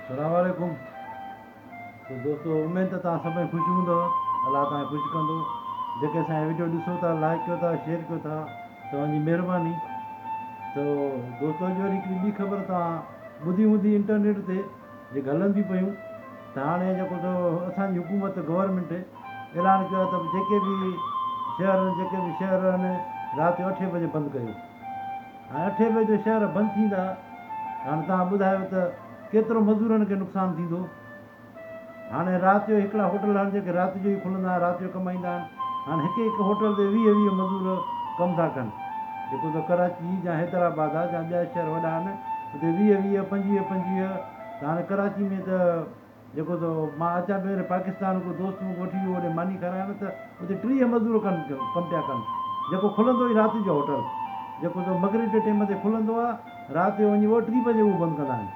सलामकुम। तो दोस्तों उम्मीद त तव्हां सभई ख़ुशि हूंदव। अलाह तव्हांखे ख़ुशि कंदो। जेके असांजा वीडियो ॾिसो था, लाइक कयो था, शेयर कयो था, तव्हांजी महिरबानी। तो दोस्तों अॼु वरी हिकिड़ी ॿी ख़बर तव्हां ॿुधी हूंदी इंटरनेट ते जेके हलनि थी पियूं त हाणे जेको असांजी हुकूमत गवर्नमेंट ऐलान कयो आहे त जेके बि शहर आहिनि राति जो 8 बजे बंदि कयो। हाणे 8 बजे शहर बंदि थींदा, हाणे तव्हां ॿुधायो त केतिरो मज़दूरनि खे नुक़सानु थींदो। हाणे राति जो हिकिड़ा होटल आहिनि जेके राति जो ई खुलंदा, राति जो कमाईंदा आहिनि। हाणे हिकु होटल ते 20 मज़दूर कमु था कनि। जेको त कराची या हैदराबाद आहे या ॿिया शहर वॾा आहिनि हुते 20 25 त हाणे कराची में त जेको मां अचां पहिरें पाकिस्तान को दोस्त मूंखे वठी वियो होॾे मानी कराइण त हुते 30 मज़दूर कमु पिया कनि। जेको खुलंदो ई राति जो होटल जेको मगरिब जे टाइम ते खुलंदो आहे, राति जो वञी 3 बजे उहो बंदि कंदा आहिनि।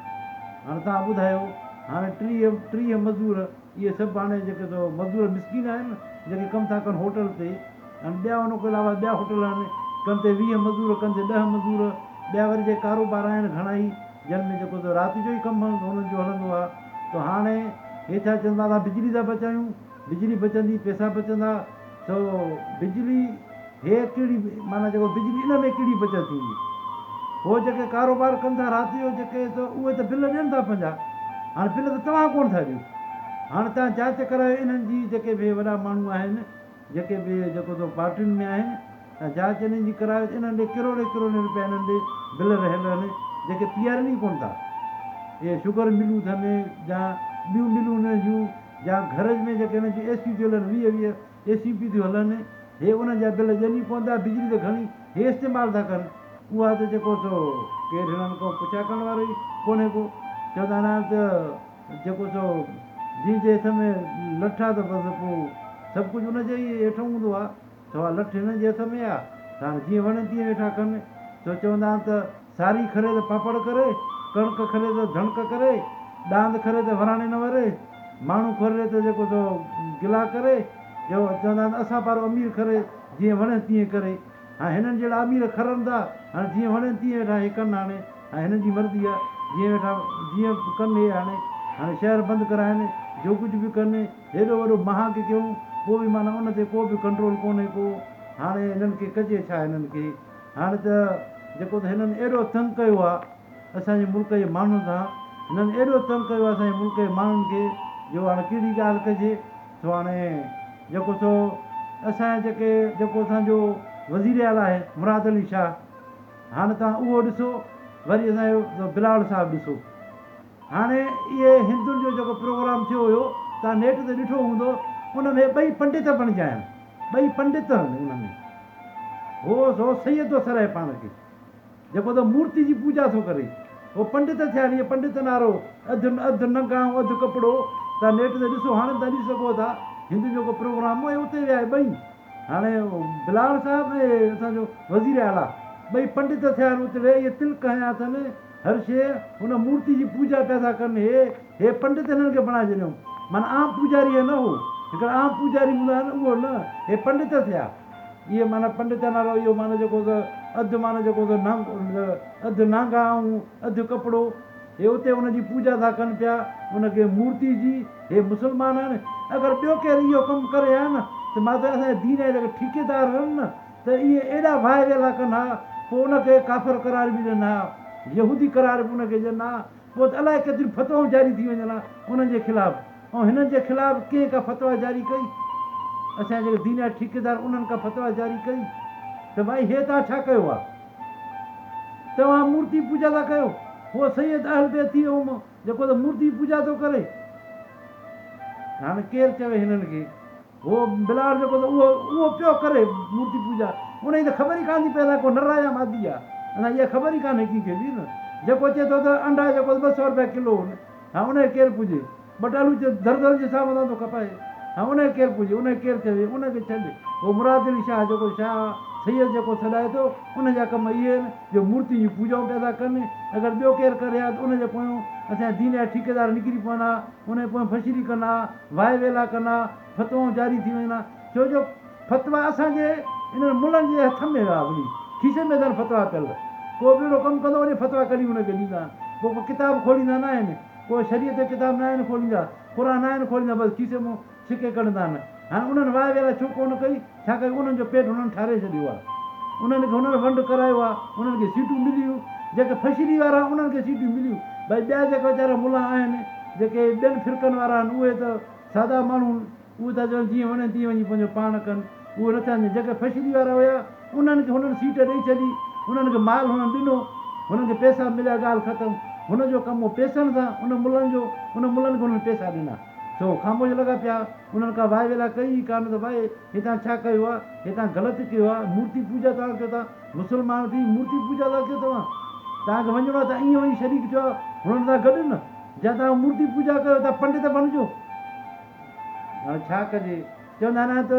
हाणे तव्हां ॿुधायो, हाणे 30 मज़दूर इहे सभु हाणे जेके मज़दूर मिसकिन आहिनि जेके कमु था कनि होटल ते। ऐं ॿिया हुन खां अलावा ॿिया होटल आहिनि कनि ते 20 मज़दूर, कनि ते 10 मज़दूर। ॿिया वरी जे कारोबार आहिनि घणाई जंहिंमें जेको राति जो ई कमु हुननि जो हलंदो आहे। त हाणे हे छा चवंदा था बिजली था बचायूं, बिजली बचंदी पैसा बचंदा। त बिजली हे कहिड़ी माना जेको बिजली इन में कहिड़ी बचत थींदी। हो जेके कारोबार कनि था राति जो जेके त उहे त बिल ॾियनि था पंहिंजा। हाणे बिल त तव्हां कोन था ॾियो। हाणे तव्हां जांच करायो इन्हनि जी जेके बि वॾा माण्हू आहिनि जेके बि जेको पार्टियुनि में आहिनि, तव्हां जांच इन्हनि जी करायो। इन्हनि ॾे किरोड़े रुपया इन्हनि ॾे बिल रहियल आहिनि जेके पीआरनि ई कोन था। इहे शुगर मिलूं थियनि या ॿियूं मिलूं हिन जूं या घर में जेके हिन जूं एसियूं थियूं हलनि 20 एसियूं पई थियूं हलनि, हे उन्हनि जा बिल ॾियनि ई कोन था। बिजली त घणी हे इस्तेमालु था कनि, उहा त जेको केरु हिननि खां पुछा करण वारो ई कोन्हे को। चवंदा आहिनि त जेको जीअं जे हथ में लठ आहे त बसि पोइ सभु कुझु उनजे ई हेठि हूंदो आहे। त उहा लठ हिननि जे हथ में आहे त हाणे जीअं वणे तीअं वेठा कनि। त चवंदा आहिनि त सारी खरे त पापड़ करे, कणिक खरे त धणक करे, ॾांद खरे त वराणे न वरे, माण्हू खरे त जेको गिला करे। चवंदा आहिनि असां पारो अमीर खरे जीअं वणे तीअं करे। हाणे हिननि जहिड़ा अमीर खरनि था, हाणे जीअं वणे तीअं वेठा हे कनि। हाणे हिननि जी मर्ज़ी आहे जीअं वेठा जीअं कनि। हे हाणे शहर बंदि कराइनि, जो कुझु बि कनि, हेॾो वॾो महाग कयूं, पोइ बि माना उन ते को बि कंट्रोल कोन्हे को। हाणे हिननि खे कजे छा हिननि खे। हाणे त जेको हिननि एॾो तंग कयो आहे असांजे मुल्क जे माण्हुनि सां, हिननि एॾो तंग कयो आहे असांजे मुल्क जे माण्हुनि खे जो हाणे कहिड़ी ॻाल्हि कजे। सो हाणे जेको असांजे जेको असांजो वज़ीर आला आहे मुराद अली शाह, हाणे तव्हां उहो ॾिसो। वरी असांजो बिलावल साहिबु ॾिसो। हाणे इहे हिंदुनि जो जेको प्रोग्राम थियो हुयो तव्हां नेट ते ॾिठो हूंदो, उन में 2 पंडित बणिजिया आहिनि। 2 पंडित आहिनि उन में। हो सैयद थो सराए पाण खे जेको मूर्ति जी पूॼा थो करे, उहो पंडित थिया। इहे पंडित नारो अधु नंगा ऐं अधु कपिड़ो। तव्हां नेट ते ॾिसो, हाणे तव्हां ॾिसी सघो था हिंदुनि जो प्रोग्राम हुओ उते विया 2। हाणे बिलावल साहिबु ऐं असांजो वज़ीर आला 2 पंडित थिया आहिनि उते वेही। इहे तिलक हया अथनि, हर शइ हुन मूर्ति जी पूॼा पिया था कनि। हे पंडित हिननि खे बणाए छॾियऊं। माना आम पूॼारी न हो, हिकिड़ा आम पूॼारी हूंदा आहिनि उहो न, हे पंडित थिया। इहे माना पंडित नालो इहो माना जेको अधु माना जेको अधु नांगा ऐं अधु कपिड़ो। हे उते हुनजी पूॼा था कनि पिया उनखे मूर्ति जी। हे मुस्लमान आहिनि। अगरि ॿियो केरु इहो कमु करे हा न त मां त असांजे दीन जा जेके ठेकेदार आहिनि न त इहे एॾा वाह वेला कनि हा, पोइ उनखे काफ़िर करार बि ॾियनि हा, यहूदी करार बि उनखे ॾियनि हा। पोइ त अलाए केतिरियूं फतवाऊं जारी थी वञनि हा उन्हनि जे ख़िलाफ़ु। ऐं हिननि जे ख़िलाफ़ु कंहिं का फतवा जारी कई? असांजे जेके दीन जा ठेकेदार उन्हनि का फतवा जारी कई त भाई हे तव्हां छा कयो आहे? तव्हां मूर्ति पूॼा था कयो। उहो सैयद अहल बैत थी वियो जेको त मूर्ति पूॼा थो करे। हाणे केरु चवे हिननि खे? उहो बिलाल जेको उहो पियो करे मूर्ति पूॼा, उन जी त ख़बर ई कान थी पए को नर या मादी आहे। असां इहा ख़बर ई कान्हे कंहिंखे बि न। जेको चए थो त अंडा जेको 200 रुपया किलो आहिनि, हा उनखे केरु पुॼे? बटालू दर जे हिसाब सां थो खपाए, हा उनखे केरु पुॼे? उनखे केरु चवे? उनखे छॾे। उहो मुराद अली शाह जेको शाह सैयद जेको सॾाए थो, उनजा कम इहे आहिनि जो मूर्ति जी पूॼाऊं पिया था कनि। अगरि ॿियो केरु करे हा त उनजे पोयां असांजा दीन जा ठेकेदार निकिरी पवंदा, उनजे पोयां फशीरी कंदा, वाह वेला कंदा, फतवाऊं जारी थी वेंदा। छो जो फतवा असांजे इन्हनि मुलनि जे हथ में आहे, वरी खीसे में अथनि फतवा पियल। को बि अहिड़ो कमु कंदो वञे फतवा कढी हुनखे ॾींदा आहिनि। पोइ किताब खोलींदा न आहिनि। कोई शरीयत जो किताब न आहिनि खोलींदा, क़ुर न आहिनि खोलींदा, बसि खीसे मां छिके कढंदा आहिनि। हाणे उन्हनि वाह वेला छो कोन कई, छाकाणि उन्हनि जो पेट हुननि ठारे छॾियो आहे, उन्हनि खे हुननि फंड करायो आहे, उन्हनि खे सीटूं मिलियूं, जेके फैसिलिटी वारा उन्हनि खे सीटियूं मिलियूं। भई ॿिया जेके वीचारा मुला आहिनि, जेके ॿियनि फिरकनि वारा आहिनि, उहे त सादा माण्हू, उहे त चवनि जीअं वञे तीअं वञी पंहिंजो पाण कनि, उहे नथा वञनि। जेके फैसिलिटी वारा हुया उन्हनि खे हुननि सीट ॾेई छॾी, उन्हनि खे माल हुननि ॾिनो, हुननि खे पैसा मिलिया, ॻाल्हि ख़तमु। हुनजो कमु हो पैसनि सां, उन मुलनि जो, उन मुलनि खे हुननि पैसा ॾिना, छो ख़ामोश लॻा पिया, उन्हनि का वाह वेला कई ई कान त भाई हितां छा कयो आहे, हितां ग़लति कयो आहे, मूर्ति पूजा तव्हां कयो था, मुस्लमान थी मूर्ति पूजा था कयो तव्हांखे वञिणो आहे त ईअं वञी शरीक थियो आहे, हुननि सां गॾु न, या तव्हां मूर्ति पूजा कयो था पंडित बणिजो। हाणे छा कजे, चवंदा आहिनि त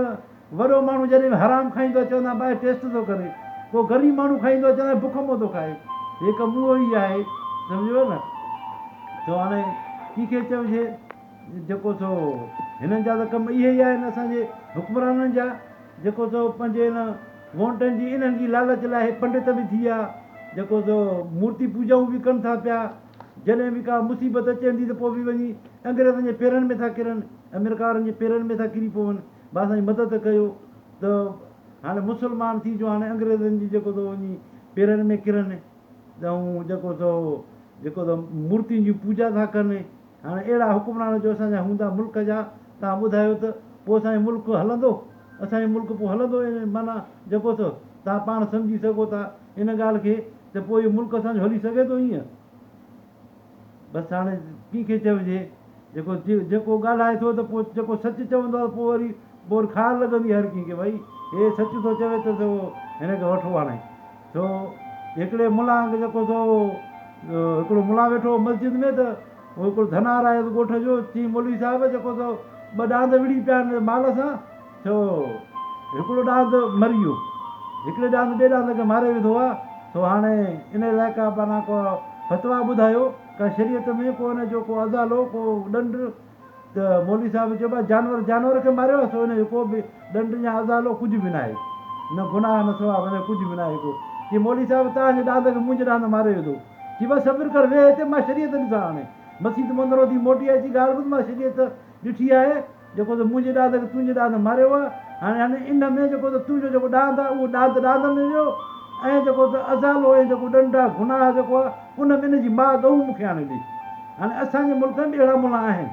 वॾो माण्हू जॾहिं हराम खाईंदो आहे चवंदा भाई टेस्ट थो करे, पोइ ग़रीब माण्हू खाईंदो आहे चवंदा बुख मां थो खाए, हिकु मुंहुं ई आहे, सम्झो न। त हाणे कंहिंखे चइजे, जेको सो हिननि जा त कम इहे ई आहिनि असांजे हुकुमराननि जा, जेको सो पंहिंजे हिन वोटनि जी इन्हनि जी लालच लाइ पंडित बि थी विया, जेको सो मूर्ति पूजाऊं बि कनि था पिया। जॾहिं बि का मुसीबत अचे थी त पोइ बि वञी अंग्रेज़नि जे पेरनि में था किरनि, अमेरिका वारनि जे पेरनि में था किरी पवनि, भाई असांजी मदद कयो। त हाणे मुस्लमान थी जो हाणे अंग्रेज़नि जी जेको सो वञी पेरनि में किरनि, ऐं जेको सो मूर्तियुनि जी पूजा था कनि। हाणे अहिड़ा हुकुमरान जो असांजा हूंदा मुल्क जा, तव्हां ॿुधायो त पोइ असांजो मुल्क हलंदो, असांजो मुल्क पोइ हलंदो, माना जेको सो तव्हां पाण सम्झी सघो था इन ॻाल्हि खे, त पोइ इहो मुल्क असांजो हली सघे थो ईअं। बसि हाणे कंहिंखे चइजे, जेको ॻाल्हाए थो त पोइ जेको सच चवंदो आहे पोइ वरी ख़ार लॻंदी हर कंहिंखे, भई हे सच थो चवे त हिनखे वठो हाणे। छो हिकिड़े मुला खे जेको सो हिकिड़ो मुला वेठो मस्जिद में, त उहो हिकिड़ो धनार आहे ॻोठ जो, चई मौलवी साहिबु जेको सो ॿ ॾांद विड़ी पिया आहिनि माल सां, छो हिकिड़ो ॾांद मरी वियो, हिकिड़े ॾांद ॿिए ॾांद खे मारे विधो आहे। सो हाणे इन लाइ का माना को फतवा ॿुधायो, का शरीयत में को हिन जो को अज़ालो को ॾंड, त मौलवी साहिबु चइबो आहे जानवर खे मारियो आहे, सो हिनजो को बि ॾंड या अज़ालो कुझु बि न आहे, न गुनाह न सवाबु, हिन कुझु बि न आहे को। की मौलवी साहिबु तव्हांजे ॾांद खे मुंहिंजे ॾांद मारे विधो, की बसि सब्र कर, वेह हिते मां शरीयत ॾिसां। हाणे मसीद मंदरो थी मोटी अची ॻाल्हि ॿुध, मां शरीयत ॾिठी आहे, जेको त मुंहिंजे ॾांद खे तुंहिंजे ॾांद मारियो आहे। हाणे इन में जेको त तुंहिंजो जेको ॾांद आहे उहो ॾांद में वियो, ऐं जेको त अज़ालो ऐं जेको ॾंड आहे गुनाह जेको आहे उन में इन जी माउ ॻऊ मूंखे हाणे ॾे। हाणे असांजे मुल्क में बि अहिड़ा मुला आहिनि,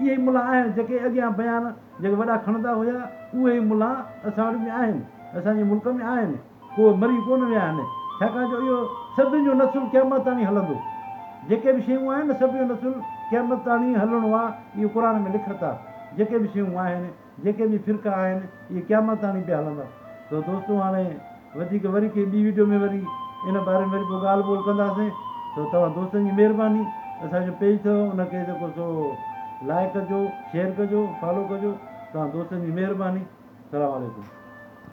इहे ई मुला आहिनि जेके अॻियां बयान जेके वॾा खणंदा हुया, उहे ई मुला असां वटि बि आहिनि, असांजे मुल्क में आहिनि, को मरी कोन विया आहिनि। छाकाणि जो इहो सभिनि जो नसुल क़यामत ताईं हलंदो, जेके बि शयूं आहिनि सभु जो नसुल क़यामत ताईं हलणो आहे, इहो क़ुर में लिखत आहे। जेके बि शयूं आहिनि, जेके बि फ़िरका आहिनि, इहे क़यामत ताईं पिया हलंदा। त दोस्तो हाणे वधीक वरी कंहिं ॿी वीडियो में वरी इन बारे में वरी पोइ ॻाल्हि ॿोल कंदासीं। त तव्हां दोस्तनि जी महिरबानी, असांजो पेज अथव उनखे जेको सो लाइक कजो, शेयर कजो, फॉलो कजो, तव्हां दोस्तनि जी महिरबानी। सलाम वालेकुम।